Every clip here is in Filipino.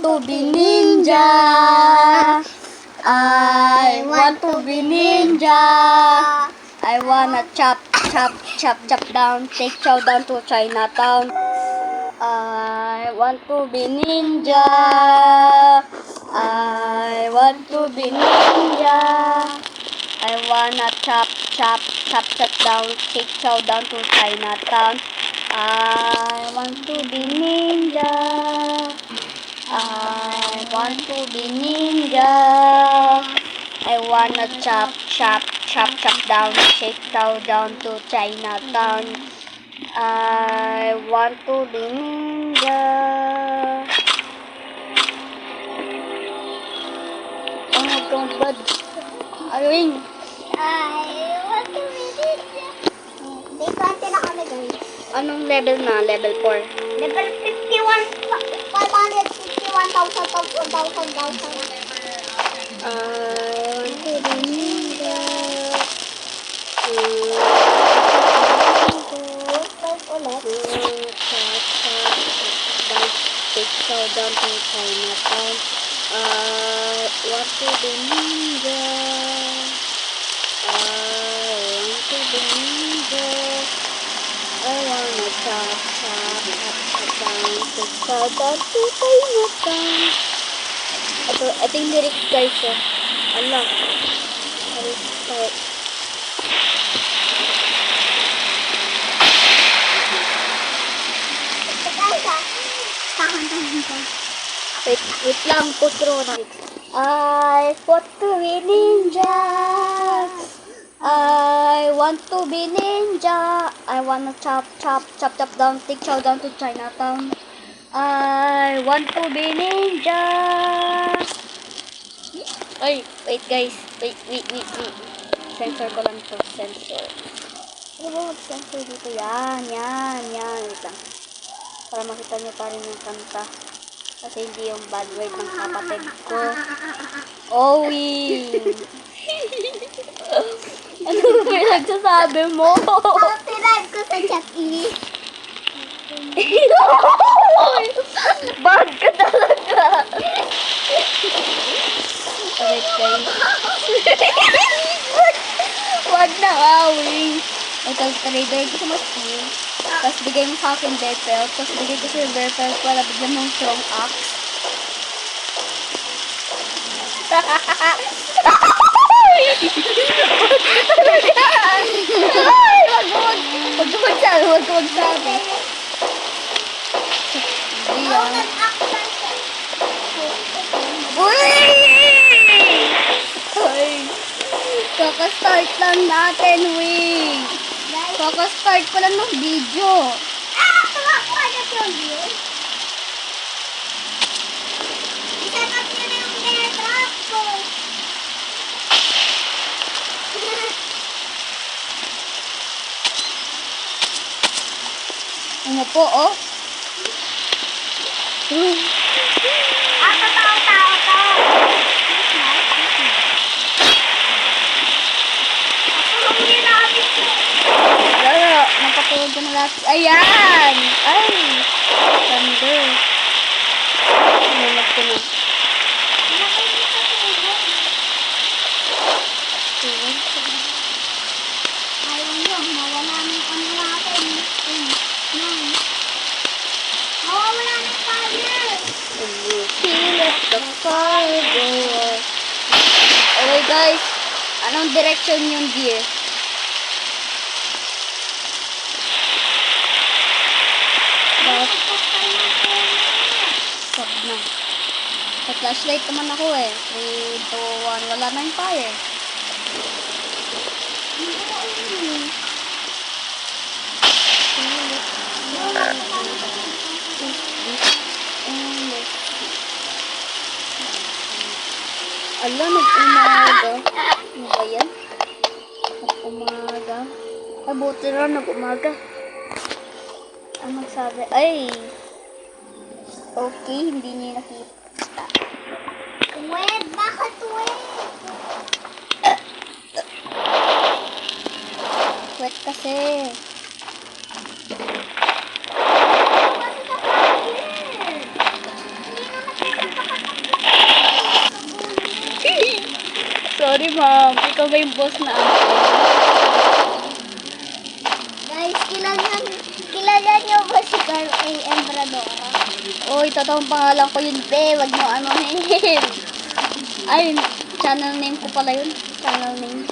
to be ninja. I want to be ninja. I wanna chop down, take chow down to Chinatown. I want to be ninja. I want to be ninja. I wanna chop down, take chow down to Chinatown. I want to be ninja. I want to be ninja. I wanna chop down, take chow down to Chinatown. I want to be ninja. Oh my God, ayun. I want to be ninja. Day 20 na kami, guys. Anong level na? Level 4. Level 51, 551,000. I want to be ninja. Take chow down to Chinatown. I want to be ninja. I want to be ninja. I wanna chop down, take chow down to Chinatown. Ito yung lyrics, guys. Allah. Start. Wait lang, putro na. I want to be ninja. I want to be ninja. I wanna chop down, take chow down to Chinatown. I want to be ninja. Ay, wait guys. Wait. Sensor ko lang to, sensor. Ano ba mag-sensor dito? Yan. Wait lang. Para makita nyo pa rin yung kanta. Kasi hindi yung bad word ng kapatid ko. Owing! Ano ba yung nagsasabi mo? Ang tinag ko sa chat-i. Bad ka talaga! Alright guys. Wag na, Owing! Ito, trader ko sa mas cool. Tapos bigay mo sa akin Bepel. Tapos bigay ko sa Bepel para bigyan mong strong axe. Wag mo magsabi. Uy! Ay! Kaka-start lang natin, Wing! Kaka-start pa lang ng video. Tumakbo agad yung view. I-set up nyo na yung teletrap ko. Ano po, oh? Tao to. Hindi na kami ko. Wala, napatulog ko na lahat. Ayan! Ay! Thunder. Nanap ko na. Ayaw nyo, mawala ng ano natin. Mawawala ng fire. Let the fire go. Okay guys, anong direction yung gear? Bakit? Stop na. Sa flashlight naman ako eh. 3, 2, 1, wala na yung fire. Ala, nag-umaga. Ano ba yan? Nag-umaga. Ay, buti rin nag-umaga. Ang magsabi, ay! Okay, hindi niya nakita. Wait, bakit wait? Wet kasi. Kasi sa fire. Hindi na nakikita Sorry, ma'am. Ikaw ba yung boss na ako? Guys, kilala niyo ba si Carl A. Embradora? Oy, totoong pangalan ko yun, be. Wag mo anuhin. Ay, channel name ko pala yun. Channel name.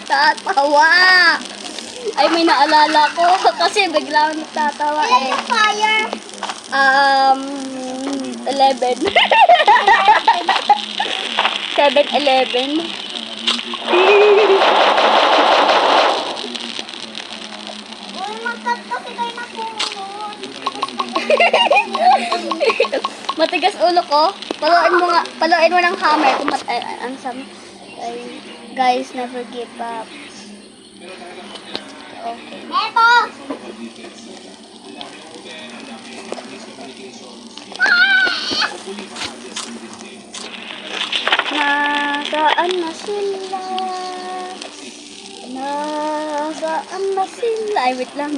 Tatawa. Ay, may naalala ko kasi bigla akong nagtatawa Ilan eh. yung fire? 11. 7-11. Uy, mag-cut kasi kayo na pumunod. Matigas ulo ko. Paluin mo ng hammer kung ang sam. Ay, guys, never give up. Okay. Neto! Nasaan na sila? Nasaan na sila? Ay, wait lang.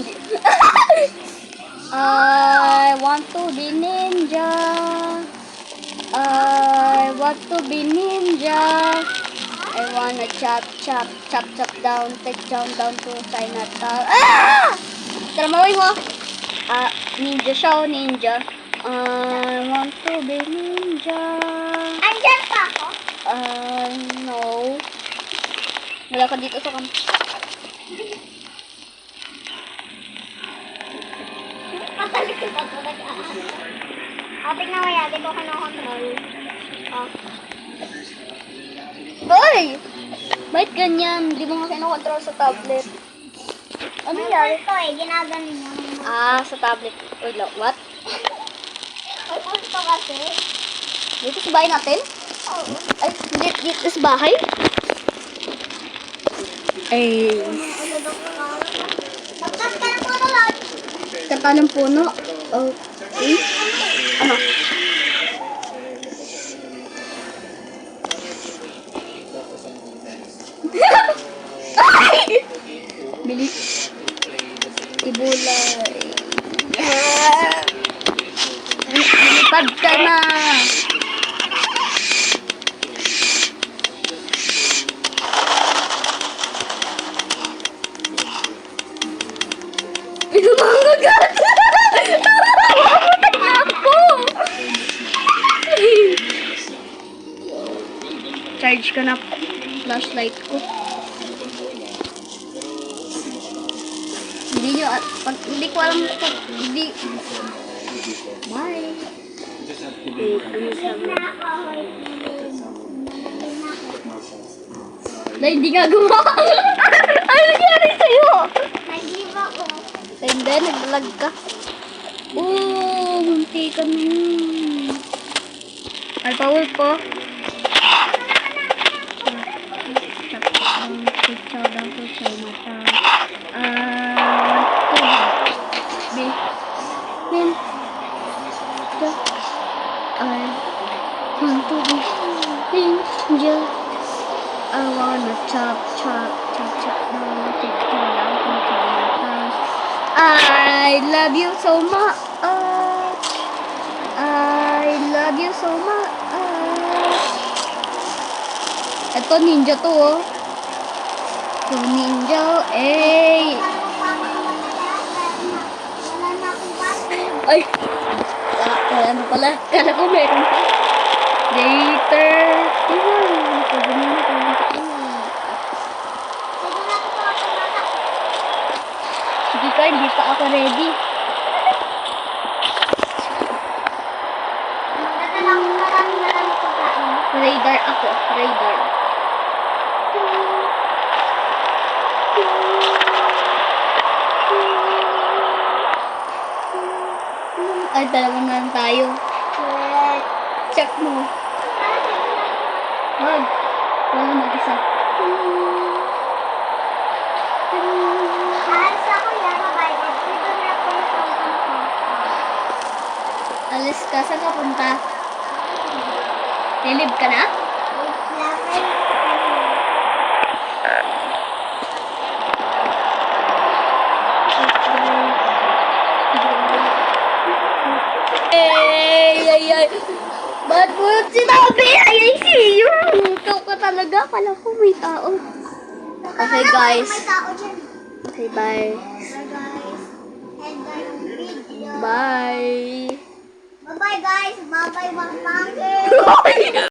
I want to be ninja. I want to be ninja. I wanna chop down, take down to Chinatown. Ah! Tara, mawin mo. Ninja siya, ninja. I want to be ninja. Andyan pa ako? No. Wala ka dito sa kamp. Patalikod ako nag-aas. Tingnan mo yan, di ko kinokontrol. Hoy! Bakit ganyan? Di mo nga kinokontrol sa tablet. Ano May nangyari? pulto eh, ginaganon niya. Sa tablet. Wait lang, what? May pulto kasi. Dito sa bahay natin? Oo. Ay, dito sa bahay? Ay, Magkas ka ng puno lang. kata ng puno. Okay. Ano? Ay! Bilis. Ibulay. Lipad ka na. Pinamanggagat! Mamatay na ako! Charge ka na flashlight ko. Hindi ko alam kung hindi. Bye. Wait, ano sabi? Na hindi nga gumawa. Ano nangyari sa'yo? Nag-give ako. Hindi, naglalag ka. Munti ka na. Ay, pawul po. I wanna chop down, take down to Chinatown. I love you so much. I love you so much. Ito ninja to oh. To ninja eh. Wala na akong battery. Ay. Ano pala? Kala ko meron pa. Later. Sige ka, hindi pa ako ready. Magdadala akong marami pagkain. Radar ako. Radar. Ay, dalawa na lang tayo. Yes. Check mo. Wag. Wala mag-isa. Alis ako yan, bye-bye. Dito na po yung phone ko. Alis ka. Saan ka punta? Nilib ka na? Ay. Ba't mo sinabi? I see you. Ikaw ka talaga. Kala ko may tao. Okay, guys. May tao dyan. Okay, bye. Bye guys. End na yung video. Bye. Bye-bye guys. Bye-bye mga pangit.